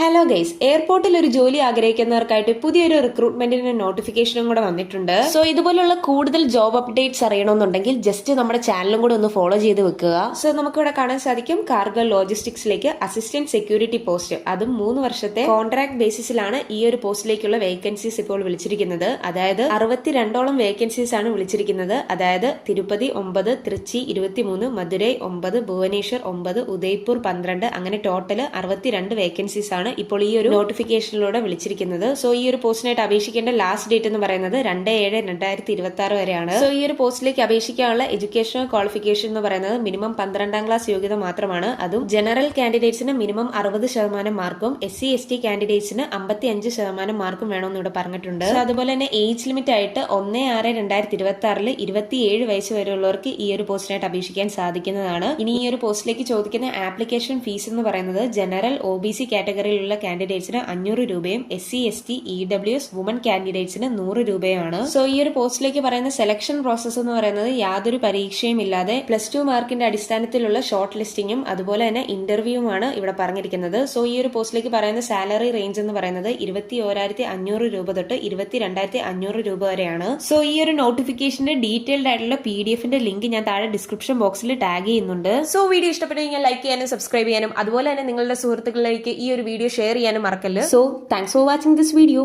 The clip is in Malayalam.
ഹലോ ഗൈസ്, എയർപോർട്ടിൽ ഒരു ജോലി ആഗ്രഹിക്കുന്നവർക്കായിട്ട് പുതിയൊരു റിക്രൂട്ട്മെന്റിന്റെ നോട്ടിഫിക്കേഷനും കൂടെ വന്നിട്ടുണ്ട്. സോ ഇതുപോലുള്ള കൂടുതൽ ജോബ് അപ്ഡേറ്റ്സ് അറിയണമെന്നുണ്ടെങ്കിൽ ജസ്റ്റ് നമ്മുടെ ചാനലും കൂടെ ഒന്ന് ഫോളോ ചെയ്ത് വെക്കുക. സോ നമുക്കിവിടെ കാണാൻ സാധിക്കും കാർഗോ ലോജിസ്റ്റിക്സിലേക്ക് അസിസ്റ്റന്റ് സെക്യൂരിറ്റി പോസ്റ്റ്, അതും 3 വർഷത്തെ കോൺട്രാക്ട് ബേസിസിലാണ് ഈ ഒരു പോസ്റ്റിലേക്കുള്ള വേക്കൻസീസ് ഇപ്പോൾ വിളിച്ചിരിക്കുന്നത്. അതായത് 62ഓളം വേക്കൻസീസ് ആണ് വിളിച്ചിരിക്കുന്നത്. അതായത് തിരുപ്പതി 9, തൃച്ചി 23, മധുരൈ 9, ഭുവനേശ്വർ 9, ഉദയ്പൂർ 12, അങ്ങനെ ടോട്ടൽ 62 വേക്കൻസീസ് ആണ് ഇപ്പോൾ ഈ ഒരു നോട്ടിഫിക്കേഷനിലൂടെ വിളിച്ചിരിക്കുന്നത്. സോ ഈ ഒരു പോസ്റ്റിനായിട്ട് അപേക്ഷിക്കേണ്ട ലാസ്റ്റ് ഡേറ്റ് എന്ന് പറയുന്നത് 2/7/2026 വരെയാണ്. സോ ഈ ഒരു പോസ്റ്റിലേക്ക് അപേക്ഷിക്കാനുള്ള എഡ്യൂക്കേഷണൽ ക്വാളിഫിക്കേഷൻ എന്ന് പറയുന്നത് മിനിമം 12ാം ക്ലാസ് യോഗ്യത മാത്രമാണ്. അതും ജനറൽ കാൻഡിഡേറ്റ്സിന് മിനിമം 60% മാർക്കും SC/ST കാൻഡിഡേറ്റ്സിന് 55% മാർക്കും വേണമെന്ന് ഇവിടെ പറഞ്ഞിട്ടുണ്ട്. അതുപോലെ തന്നെ ഏജ് ലിമിറ്റ് ആയിട്ട് 1/6/2026 27 വയസ്സ് വരെയുള്ളവർക്ക് ഈ ഒരു പോസ്റ്റിനായിട്ട് അപേക്ഷിക്കാൻ സാധിക്കുന്നതാണ്. ഇനി ഈ ഒരു പോസ്റ്റിലേക്ക് ചോദിക്കുന്ന ആപ്ലിക്കേഷൻ ഫീസ് എന്ന് പറയുന്നത് ജനറൽ OBC കാറ്റഗറിയിലുള്ള കാൻഡിഡേറ്റ്സിന് 500 രൂപയും SC/ST EWS വുമൺ കാൻഡിഡേറ്റ്സിന് 100 രൂപയാണ്. സോ ഈ ഒരു പോസ്റ്റിലേക്ക് പറയുന്ന സെലക്ഷൻ പ്രോസസ് എന്ന് പറയുന്നത് യാതൊരു പരീക്ഷയും ഇല്ലാതെ +2 മാർക്കിന്റെ അടിസ്ഥാനത്തിലുള്ള ഷോർട്ട് ലിസ്റ്റിംഗും അതുപോലെ തന്നെ ഇന്റർവ്യൂവുമാണ് ഇവിടെ പറഞ്ഞിരിക്കുന്നത്. സോ ഈ ഒരു പോസ്റ്റിലേക്ക് പറയുന്ന സാലറി റേഞ്ച് എന്ന് പറയുന്നത് 21,500 രൂപ തൊട്ട് 22,500 രൂപ വരെയാണ്. സോ ഈ ഒരു നോട്ടിഫിക്കേഷന്റെ ഡീറ്റെയിൽഡ് ആയിട്ടുള്ള PDF-ന്റെ ലിങ്ക് ഞാൻ താഴെ ഡിസ്ക്രിപ്ഷൻ ബോക്സിൽ ടാഗ് ചെയ്യുന്നുണ്ട്. സോ വീഡിയോ ഇഷ്ടപ്പെട്ടു കഴിഞ്ഞാൽ ലൈക്ക് ചെയ്യാനും സബ്സ്ക്രൈബ് ചെയ്യാനും അതുപോലെ തന്നെ നിങ്ങളുടെ സുഹൃത്തുക്കളിലേക്ക് ഈ ഒരു വീഡിയോ ഷെയർ ചെയ്യാനും മറക്കല്ല്. So thanks for watching this video.